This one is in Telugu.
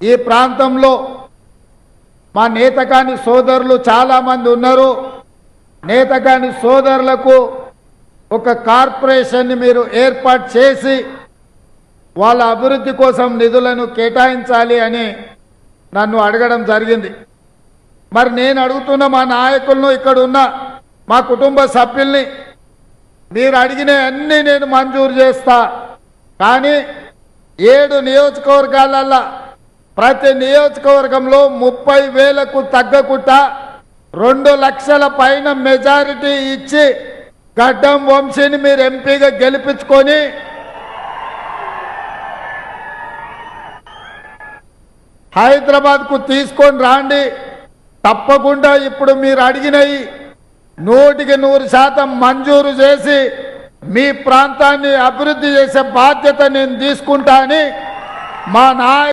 ఈ ప్రాంతంలో మా నేతకాని సోదరులు చాలామంది ఉన్నారు. నేతకాని సోదరులకు ఒక కార్పొరేషన్ని మీరు ఏర్పాటు చేసి వాళ్ళ అభివృద్ధి కోసం నిధులను కేటాయించాలి అని నన్ను అడగడం జరిగింది. మరి నేను అడుగుతున్న మా నాయకులను, ఇక్కడ ఉన్న మా కుటుంబ సభ్యుల్ని, మీరు అడిగిన అన్నీ నేను మంజూరు చేస్తా. కానీ 7 నియోజకవర్గాలల్లో ప్రతి నియోజకవర్గంలో 30,000కు తగ్గకుండా 2 లక్షల పైన మెజారిటీ ఇచ్చి గడ్డం వంశీని మీరు ఎంపీగా గెలిపించుకొని హైదరాబాద్కు తీసుకొని రాండి. తప్పకుండా ఇప్పుడు మీరు అడిగినవి 100% మంజూరు చేసి మీ ప్రాంతాన్ని అభివృద్ధి చేసే బాధ్యత నేను తీసుకుంటా అని మా